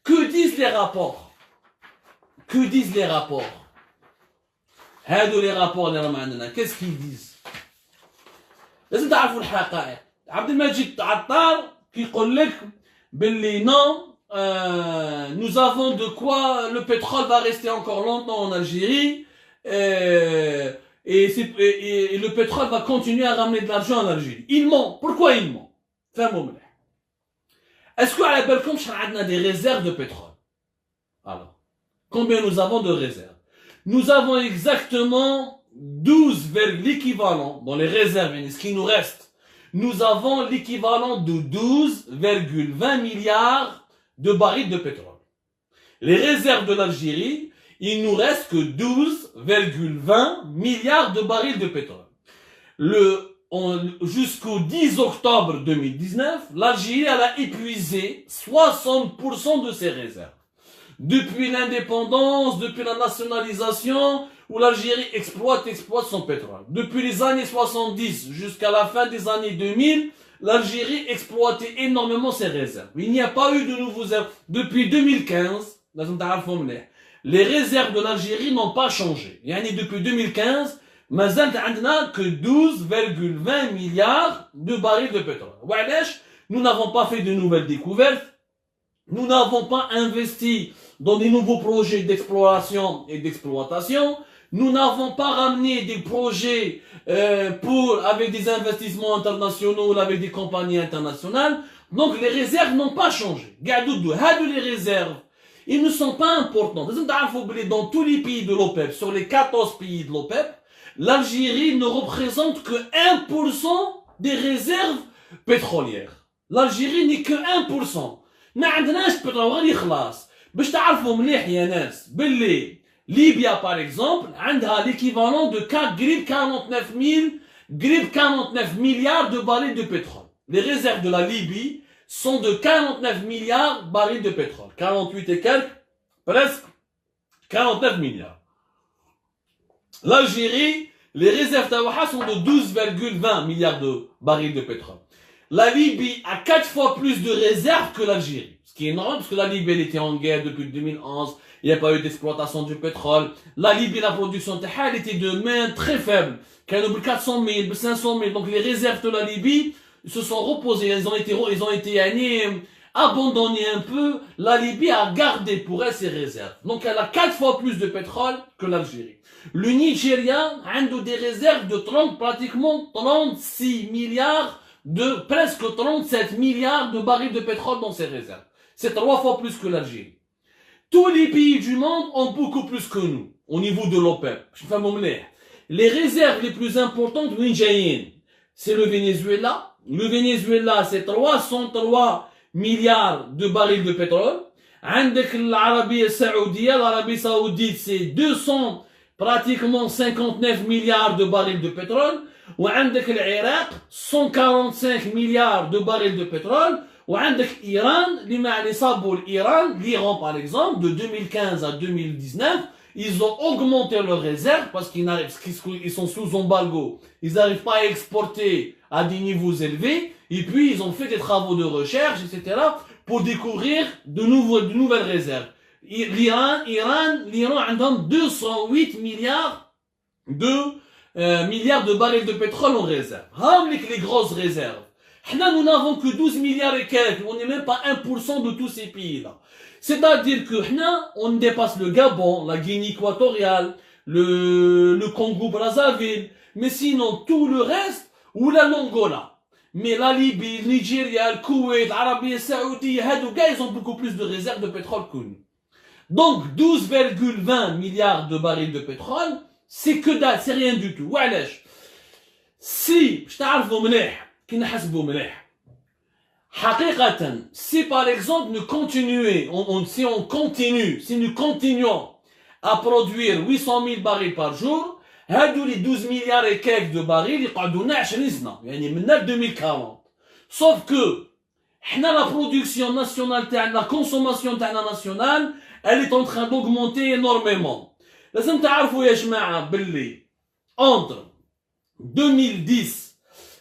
Que disent les rapports? Que disent les rapports? هادو les rapports اللي راهم عندنا qu'est-ce qu'ils disent؟ لازم تعرفوا الحقائق. عبد المجيد عطار كيقول لك باللي non, nous avons de quoi, le pétrole va rester encore longtemps en Algérie et le pétrole va continuer à ramener de l'argent en Algérie. Il ment. Pourquoi il ment? Est-ce qu'à la بالكم on a des réserves de pétrole? Alors, combien nous avons de réserves? Nous avons exactement 12, l'équivalent dans les réserves, ce qui nous reste. Nous avons l'équivalent de 12,20 milliards de barils de pétrole. Les réserves de l'Algérie, il nous reste que 12,20 milliards de barils de pétrole. Jusqu'au 10 octobre 2019, l'Algérie a épuisé 60% de ses réserves. Depuis l'indépendance, depuis la nationalisation, où l'Algérie exploite son pétrole. Depuis les années 70 jusqu'à la fin des années 2000, l'Algérie exploitait énormément ses réserves. Il n'y a pas eu de nouveaux réserves. Depuis 2015, les réserves de l'Algérie n'ont pas changé. Depuis 2015, mazal عندنا que 12,20 milliards de barils de pétrole. Nous n'avons pas fait de nouvelles découvertes. Nous n'avons pas investi dans des nouveaux projets d'exploration et d'exploitation. Nous n'avons pas ramené des projets avec des investissements internationaux, avec des compagnies internationales. Donc les réserves n'ont pas changé. Les réserves, ils ne sont pas importants. Dans tous les pays de l'OPEP, sur les 14 pays de l'OPEP, l'Algérie ne représente que 1% des réserves pétrolières. L'Algérie n'est que 1%. ما عندناش بترول غير يخلص باش تعرفوا مليح يا ناس باللي ليبيا par exemple عندها l'équivalent de 49 milliards de barils de pétrole. Les réserves de la Libye sont de 49 milliards de barils de pétrole. 48 et quelques, presque 49 milliards. L'Algérie, les réserves d'Awaha sont de 12,20 milliards de barils de pétrole. La Libye a 4 fois plus de réserves que l'Algérie. Ce qui est normal parce que la Libye elle était en guerre depuis 2011. Il n'y a pas eu d'exploitation du pétrole. La Libye, la production elle était de main très faible. 400 000, 500 000. Donc les réserves de la Libye se sont reposées. Ils ont été abandonnées un peu. La Libye a gardé pour elle ses réserves. Donc elle a 4 fois plus de pétrole que l'Algérie. Le Nigeria a des réserves de pratiquement 36 milliards de presque 37 milliards de barils de pétrole dans ses réserves. C'est 3 fois plus que l'Algérie. Tous les pays du monde ont beaucoup plus que nous, au niveau de l'OPEP. Les réserves les plus importantes, c'est le Venezuela. Le Venezuela, c'est 303 milliards de barils de pétrole. L'Arabie Saoudite, c'est 200, pratiquement 59 milliards de barils de pétrole. وعندك العراق 145 milliards de barils de pétrole وعندك إيران اللي صابوا l'Iran par exemple de 2015 à 2019 ils ont augmenté leurs réserves parce qu'ils sont sous embargo, ils n'arrivent pas à exporter à des niveaux élevés et puis ils ont fait des travaux de recherche etc pour découvrir de nouvelles réserves. l'Iran عندهم 208 milliards de barils de pétrole en réserve. Les grosses réserves. Nous n'avons que 12 milliards et quelques. On n'est même pas 1% de tous ces pays-là. C'est-à-dire que on dépasse le Gabon, la Guinée équatoriale, le Congo-Brazzaville, mais sinon tout le reste, ou l'Angola. Mais la Libye, le Nigeria, le Koweït, l'Arabie Saoudite, ils ont beaucoup plus de réserves de pétrole que nous. Donc 12,20 milliards de barils de pétrole, c'est que dalle, c'est rien du tout. وعلاش؟ Si, je تعرفوا مليح، كي نحسبوا مليح. حقيقة, si par exemple nous continuons à produire 800 000 barils par jour, هادو les 12 milliards et quelques de barils يقعدونا 20 سنة، يعني من 2040. Sauf que, la production nationale, la consommation nationale, elle est en train d'augmenter énormément. لازم تعرفوا يا جماعة باللي entre 2010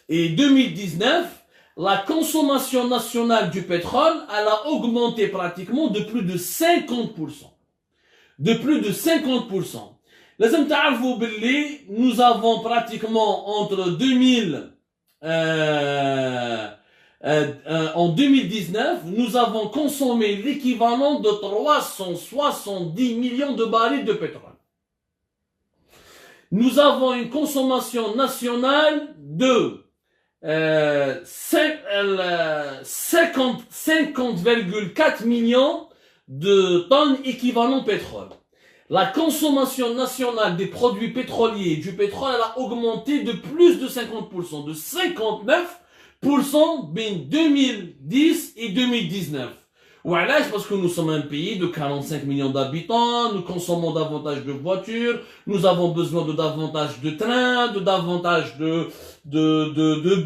et 2019 la consommation nationale du pétrole, elle a augmenté pratiquement de plus de 50%. De plus de 50%. لازم تعرفوا باللي nous avons pratiquement entre 2000 en 2019, nous avons consommé l'équivalent de 370 millions de barils de pétrole. Nous avons une consommation nationale de 50,4 millions de tonnes équivalent pétrole. La consommation nationale des produits pétroliers et du pétrole, elle a augmenté de plus de 50%, de 59% entre 2010 et 2019. Voilà, c'est parce que nous sommes un pays de 45 millions d'habitants, nous consommons davantage de voitures, nous avons besoin de davantage de trains, de davantage de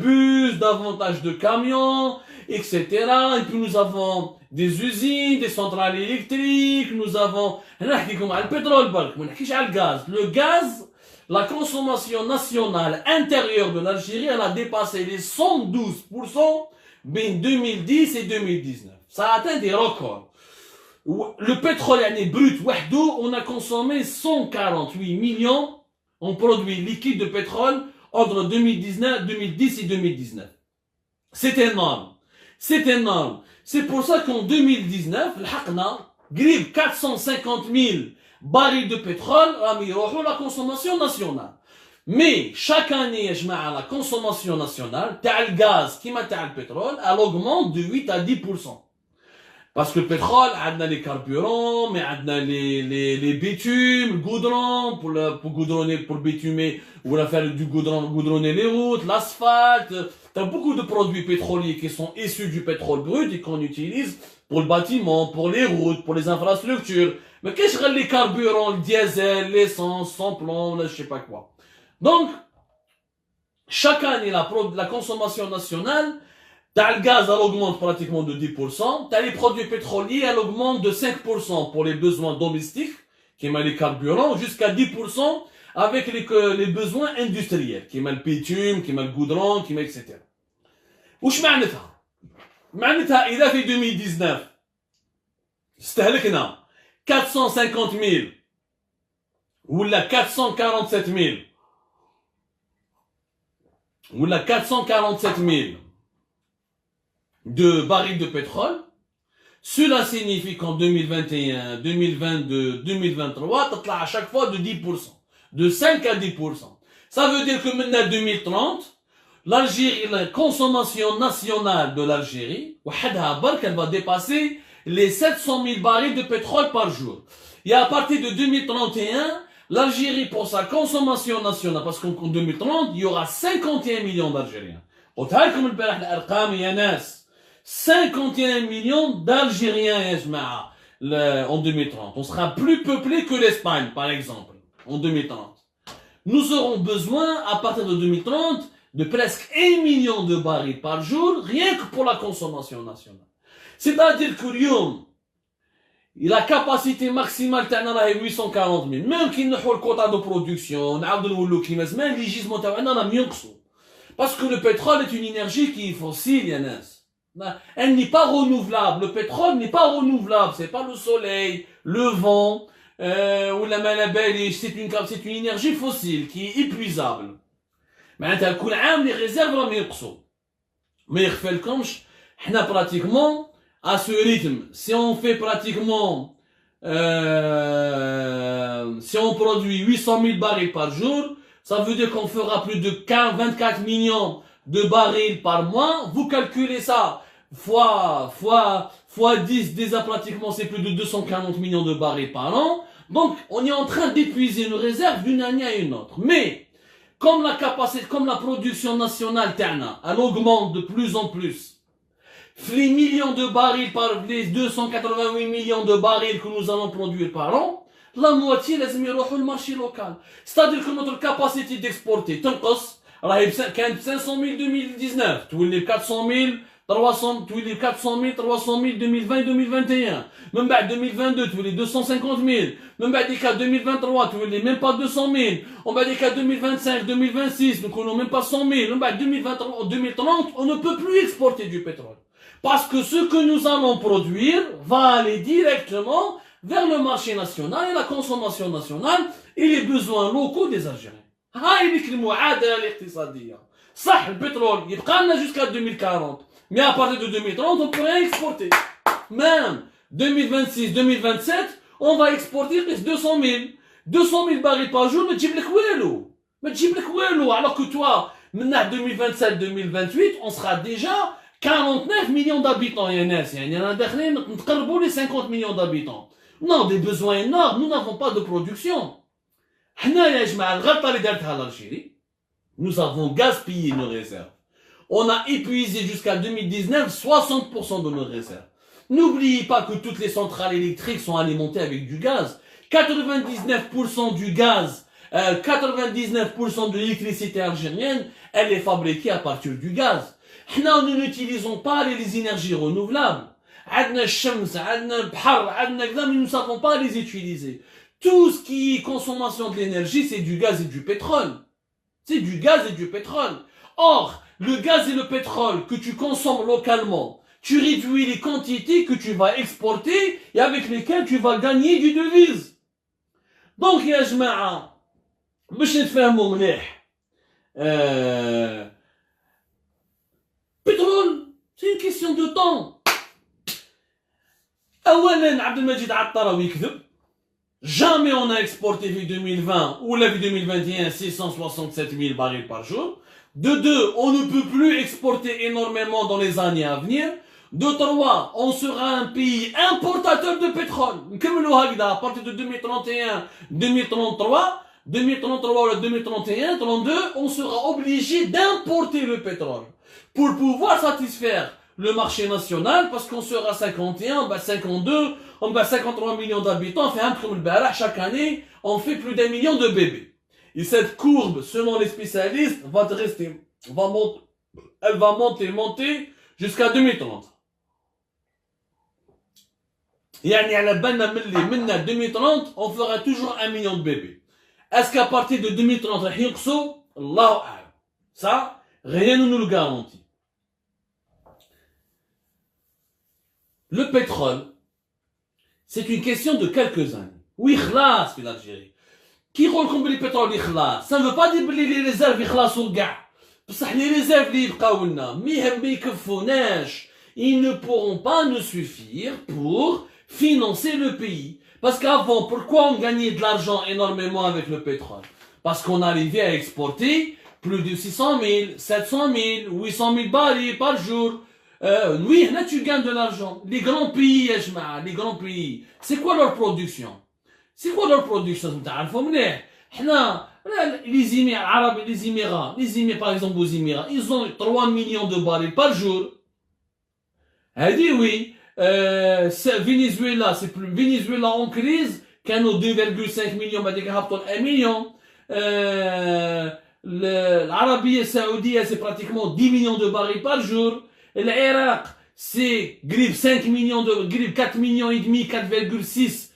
bus, davantage de camions, etc. Et puis nous avons des usines, des centrales électriques, nous avons le pétrole, le gaz, la consommation nationale intérieure de l'Algérie, elle a dépassé les 112% entre 2010 et 2019. Ça a atteint des records. Le pétrole brut, on a consommé 148 millions en produits liquides de pétrole entre 2010 et 2019. C'est énorme. C'est énorme. C'est pour ça qu'en 2019, grille 450 000 barils de pétrole, la consommation nationale. Mais chaque année, la consommation nationale, le gaz qui m'a le pétrole, elle augmente de 8 à 10%. Parce que le pétrole, on a les carburants, mais on a les bitumes, le goudron, pour goudronner, pour bitumer, ou faire du goudronner les routes, l'asphalte. T'as beaucoup de produits pétroliers qui sont issus du pétrole brut et qu'on utilise pour le bâtiment, pour les routes, pour les infrastructures. Mais qu'est-ce que les carburants, le diesel, l'essence, sans plomb, je sais pas quoi. Donc, chaque année, la consommation nationale, t'as le gaz, elle augmente pratiquement de 10%. T'as les produits pétroliers, elle augmente de 5% pour les besoins domestiques, qui est les carburants, jusqu'à 10% avec les besoins industriels, qui est le bitume, qui est le goudron, qui est etc. وش معناتها؟ معناتها إذا في 2019 استهلكنا 450 000 ولا 447 000 ولا 447 000 de barils de pétrole, cela signifie qu'en 2021, 2022, 2023, t'as à chaque fois de 10%, de 5 à 10%. Ça veut dire que maintenant 2030, l'Algérie, la consommation nationale de l'Algérie, elle va dépasser les 700 000 barils de pétrole par jour. Et à partir de 2031, l'Algérie, pour sa consommation nationale, parce qu'en 2030, il y aura 51 millions d'Algériens. 51 millions d'Algériens en 2030. On sera plus peuplé que l'Espagne, par exemple, en 2030. Nous aurons besoin, à partir de 2030, de presque 1 million de barils par jour, rien que pour la consommation nationale. C'est-à-dire que Lyon, la capacité maximale est 840 000. Même qu'il n'y ait pas le quota de production, les gisements parce que le pétrole est une énergie qui est fossile, Yanis. Elle n'est pas renouvelable. Le pétrole n'est pas renouvelable. C'est pas le soleil, le vent, ou la malabelle. C'est une énergie fossile qui est épuisable. معناتها كل عام les réserves راهم ينقصوا ما يخفالكمش حنا pratiquement à ce rythme si on fait pratiquement si on produit 800 000 barils par jour ça veut dire qu'on fera plus de 24 millions de barils par mois. Vous calculez ça fois 10 déjà pratiquement c'est plus de 240 millions de barils par an. Donc on est en train d'épuiser nos réserves d'une année à une autre. Mais comme la capacité, comme la production nationale, elle augmente de plus en plus. Les millions de barils par les 288 millions de barils que nous allons produire par an, la moitié, les amis, le marché local. C'est-à-dire que notre capacité d'exporter, كانت 500 000 2019, tous les 400 000, 300 تولي 400 000 300 000 2020 2021 من بعد 2022 تولي 250 000 من بعد 2023 تولي même pas 200 000 ومن بعد 2025 2026 نكونوا même pas 100 000 من بعد 2023 2030 on ne peut plus exporter du pétrole parce que ce que nous allons produire va aller directement vers le marché national et la consommation nationale et les besoins locaux des Algériens. هاي ديك المعادله الاقتصاديه. صح البترول يبقى لنا jusqu'à 2040 mais à partir de 2030 on peut rien exporter. Même 2026 2027 on va exporter 200 000 barils par jour ما تجيب لك والو ما تجيب لك والو alors que toi من 2027 2028 on sera déjà 49 millions d'habitants يا ناس يعني رانا داخلين نتقربوا les 50 millions d'habitants. Non, des besoins énormes, nous n'avons pas de production. Nous avons gaspillé nos réserves. On a épuisé jusqu'à 2019 60% de nos réserves. N'oubliez pas que toutes les centrales électriques sont alimentées avec du gaz. 99% du gaz, 99% de l'électricité algérienne, elle est fabriquée à partir du gaz. Nous n'utilisons pas les énergies renouvelables. Nous ne savons pas les utiliser. Tout ce qui est consommation de l'énergie, c'est du gaz et du pétrole. C'est du gaz et du pétrole. Or, le gaz et le pétrole que tu consommes localement, tu réduis les quantités que tu vas exporter et avec lesquelles tu vas gagner du devise. Donc, يا جماعة, باش نتفاهموا مليح. Pétrole, c'est une question de temps. اولا عبد المجيد عطار يكذب. Jamais on a exporté vu 2020 ou la vu 2021 667 000 barils par jour. De deux, on ne peut plus exporter énormément dans les années à venir. De trois, on sera un pays importateur de pétrole. À partir de 2031, 2033 ou 2031, 32, on sera obligé d'importer le pétrole pour pouvoir satisfaire le marché national parce qu'on sera 51, on va 52, on va 53 millions d'habitants, on fait un comme le barrage chaque année, on fait plus d'1 million de bébés. Et cette courbe, selon les spécialistes, elle va monter jusqu'à 2030. يعني على بالنا منا 2030 on fera toujours 1 million de bébés. Est-ce qu'à partir de 2030 راح ينقصوا؟ الله أعلم. Ça, rien ne nous le garantit. Le pétrole, c'est une question de quelques années. Oui, خلاص في l'Algérie. كي يقول لكم بلي البترول يخلص، ça ne veut pas dire بلي لي ريزيرف يخلصوا كاع. بصح لي ريزيرف اللي يبقاو لنا ما يكفوناش. Ils ne pourront pas nous suffire pour financer le pays. Parce qu'avant, pourquoi on gagnait de l'argent énormément avec le pétrole? Parce qu'on arrivait à exporter plus de 600 000, 700 000, 800 000 barils par jour. Oui, là tu gagnes de l'argent. Les grands pays, les grands pays, c'est quoi leur production? C'est quoi leur production? Les Émirats arabes, les Émirats, par exemple aux Émirats, ils ont 3 millions de barils par jour. Elle dit oui, Venezuela, c'est plus Venezuela en crise, qu'un autre 2,5 millions, bah, 1 million. L'Arabie Saoudite, c'est pratiquement 10 millions de barils par jour. L'Irak, c'est 5 millions de, 4 millions et demi, 4,6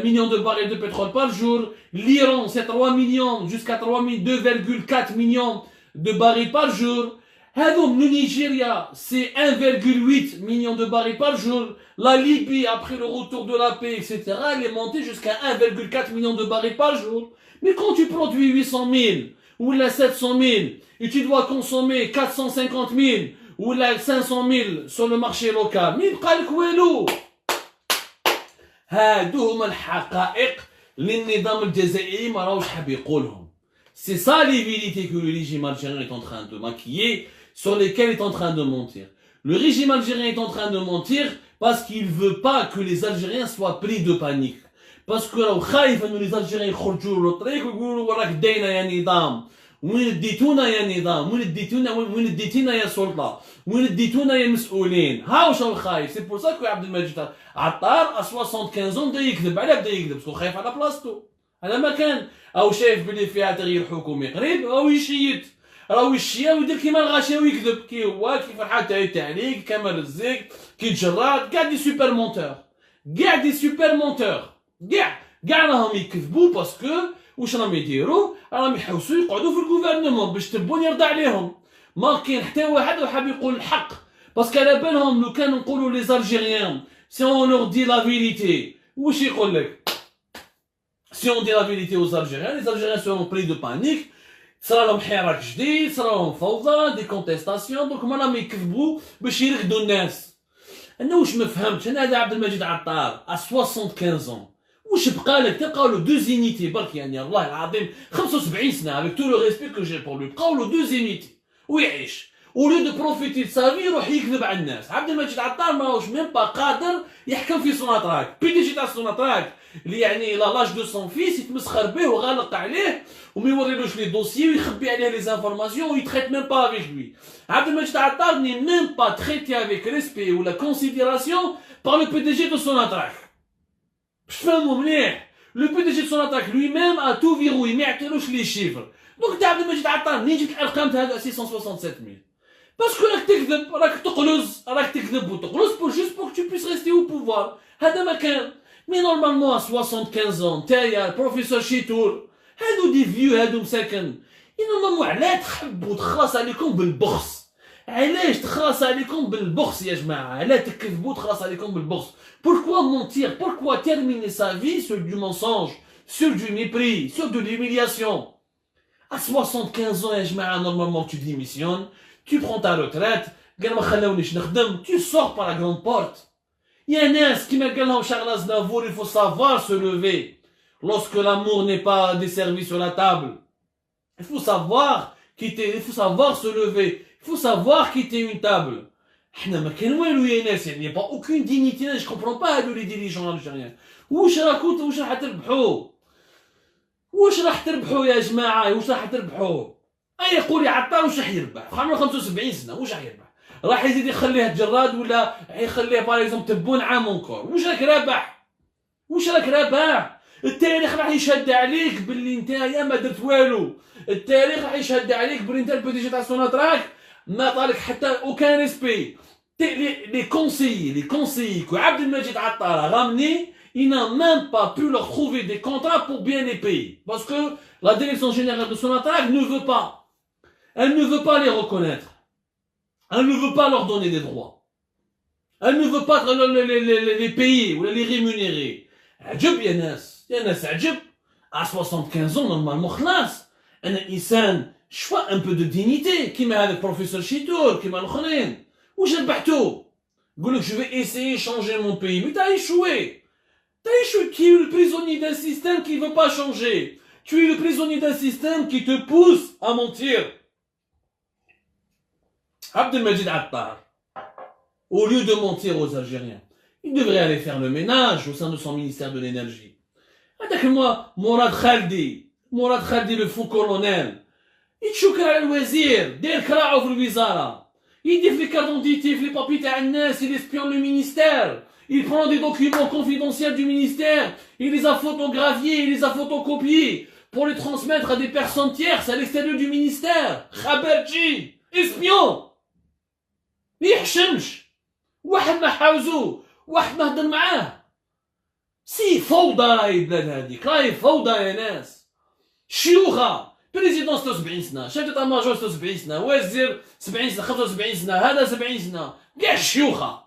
millions de barils de pétrole par jour. L'Iran, c'est 3 millions, jusqu'à 2,4 millions de barils par jour. Le Nigeria, c'est 1,8 million de barils par jour. La Libye, après le retour de la paix, etc., elle est montée jusqu'à 1,4 million de barils par jour. Mais quand tu produis 800 000 ou la 700 000 et tu dois consommer 450 000 ou la 500 000 sur le marché local, mais يبقى لك والو. هادو هما الحقائق اللي النظام الجزائري ما راهوش حاب يقولهم. C'est ça les vérités que le régime algérien est en train de maquiller, sur lesquelles il est en train de mentir. Le régime algérien est en train de mentir parce qu'il veut pas que les Algériens soient pris de panique. Parce que لو خايف انه les Algériens يخرجوا للطريق ويقولوا وراك دينا يا نظام، وين اديتونا يا نظام، وين اديتينا يا سلطة، وين اديتونا يا مسؤولين. ها واش هو خايف. سي بور سا كو عبد المجيد عطار 75 ans بدا يكذب. علاه بدا يكذب؟ باسكو خايف على بلاصتو. هذا ما كان او شايف بلي فيها تغيير حكومي قريب او يشيت. راهو الشيا ويدير كيما الغاشي ويكذب كي هو كي فرحان عليك كمال الزيك كي تجرد كاع دي سوبر مونتور كاع دي سوبر مونتور كاع راهم يكذبوا باسكو واش راهم يديروا راهم يحوسوا يقعدوا في الغوفرنمون باش تبون يرضى عليهم ما كاين حتى واحد وحاب يقول الحق باسكو على بالهم لو كان نقولوا لي زالجيريان سي اون لور دي لا فيريتي واش يقول لك سي اون دي لا فيريتي aux Algériens les Algériens seront pris de panique صرا لهم حراك جديد صرا لهم فوضى دي كونتيستاسيون دونك هما راهم يكذبوا باش يرقدوا الناس انا واش ما فهمتش انا هذا عبد المجيد عطار 75 واش بقى لك تلقاو له دو زينيتي برك يعني الله العظيم 75 سنه avec tout le respect que j'ai pour lui بقاو له دو زينيتي ويعيش ولو دو بروفيتي دو سافي يروح يكذب على الناس عبد المجيد عطار ماهوش ميم با قادر يحكم في سوناتراك بي دي جي تاع سوناتراك اللي يعني لاج دو سون فيس يتمسخر به وغالق عليه وما يوريلوش لي دوسيي ويخبي عليه لي زانفورماسيون ويتريت ميم با افيك لوي عبد المجيد عطار ني ميم با تريتي افيك ريسبي ولا كونسيديراسيون بار لو بي دي جي دو سوناتراك باش تفهموا مليح لو بي دي جي دو سوناتراك لوي ميم ا تو فيروي ما يعطيلوش لي شيفر دونك انت عبد المجيد عطار منين جبت الارقام تاع هذا 667000 باسكو راك تكذب راك تقلز راك تكذب وتقلز بور جوست بور تو بويس ريستي او بوفوار هذا ما كان مي نورمالمون 75 نتايا البروفيسور شيتور هادو دي فيو هادو مساكن نورمالمون علاش تحب وتخلص عليكم بالبخس علاش تخلص عليكم بالبخس يا جماعه علاش تكذبوا وتخلص عليكم بالبخس pourquoi mentir pourquoi terminer sa vie sur du mensonge sur du mépris sur de l'humiliation à 75 ans يا جماعه normalement tu démissionnes tu prends ta retraite قال ما خلاونيش نخدم tu sors par la grande porte يا ناس كيما قال لهم شارل أزنافور il faut savoir se lever lorsque l'amour n'est pas desservi sur la table il faut savoir quitter il faut savoir se lever il faut savoir quitter une table حنا ما كان والو يا ناس يعني با aucune dignité je comprends pas هادو لي ديريجون الجيريان واش راكم واش راح تربحوا واش راح تربحوا يا جماعه واش راح تربحوا اي يقول عطار واش راح يربح عمره 75 سنه واش راح يربح راح يزيد يخليه جراد ولا يخليه باغ اكزومبل تبون عام اونكور واش راك رابح واش راك رابح التاريخ راح يشهد عليك باللي نتايا ما درت والو التاريخ راح يشهد عليك باللي انت البيديجي تاع سوناتراك ما طالك حتى اوكان ريسبي لي كونسيي كو عبد المجيد عطار رامني il n'a même pas pu leur trouver des contrats pour bien les payer parce que la direction générale de Sonatrach ne veut pas elle ne veut pas les reconnaître elle ne veut pas leur donner des droits elle ne veut pas les payer ou les rémunérer عجب يا ناس عجب à 75 ans normalement خلاص انا انسان شوى un peu de dignité كيما هذا البروفيسور شيتور كيما الاخرين واش ربحتوا يقول لك je vais essayer changer mon pays mais t'as échoué tu es le prisonnier d'un système qui ne veut pas changer tu es le prisonnier d'un système qui te pousse à mentir Abdelmajid Attar au lieu de mentir aux Algériens il devrait aller faire le ménage au sein de son ministère de l'énergie هذاك مراد خالدي le faux colonel يتشكر على الوزير داير كراعه في الوزاره يدير في كاردونتيتي في لي بابي تاع الناس il espionne le ministère il prend des documents confidentiels du ministère il les a photographiés il les a photocopiés pour les transmettre à des personnes tierces à l'extérieur du ministère خبرجي espion يحشمش واحد ما حاوزوه واحد ما هضر معاه سي فوضى راهي البلاد هذيك راهي فوضى يا ناس شيوخه بريزيدون 76 سنه شاف تاع ماجور 76 سنه وزير 70 سنه 75 سنه هذا 70 سنه كاع شيوخه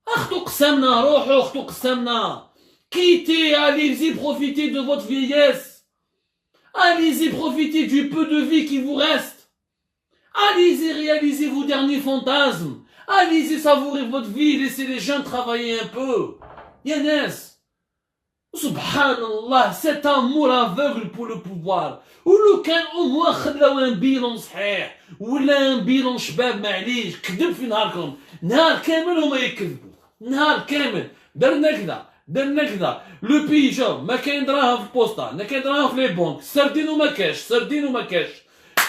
اختو قسمنا روحو اختو قسمنا كيتي allez-y profitez de votre vieillesse allez-y profitez du peu de vie qui vous reste allez-y réalisez vos derniers fantasmes allez-y savourer votre vie laissez les jeunes travailler un peu يا ناس سبحان الله cet amour aveugle pour le pouvoir ولو كان او خلاو ان بيلون صحيح ولا ان بيلون شباب معليش كذب في نهاركم نهار كامل هما يكذبوا نهار كامل درنا كذا لو بي شوف ما كاين دراهم في البوسطه ما كاين دراهم في لي بونك سردين وما كاش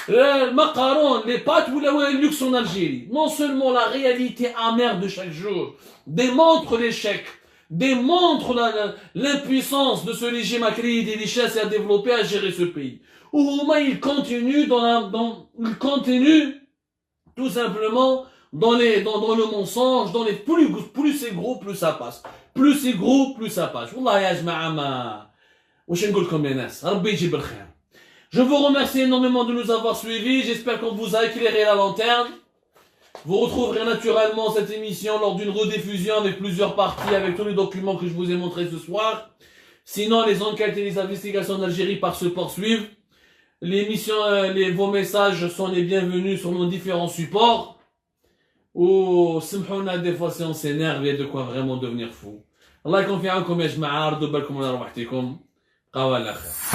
المقارون لي بات ولا اللوكس en Algérie non seulement la réalité amère de chaque jour démontre l'échec démontre l'impuissance de ce régime à créer des richesses et à développer, à gérer ce pays. Ou il continue il continue tout simplement dans le mensonge, plus c'est gros, plus ça passe. Plus c'est gros, plus ça passe. Wallah ya jma'a ma, واش نقول لكم يا ناس ربي يجيب الخير. Je vous remercie énormément de nous avoir suivis. J'espère qu'on vous a éclairé la lanterne. Vous retrouverez naturellement cette émission lors d'une rediffusion avec plusieurs parties, avec tous les documents que je vous ai montrés ce soir. Sinon, les enquêtes et les investigations d'Algérie se poursuivent. L'émission, vos messages sont les bienvenus sur nos différents supports. Oh, سمحونا des fois si on s'énerve, il y a de quoi vraiment devenir fou. الله يكون في عونكم يا جماعة. ردوا بالكم على روحتكم. قوا على خير.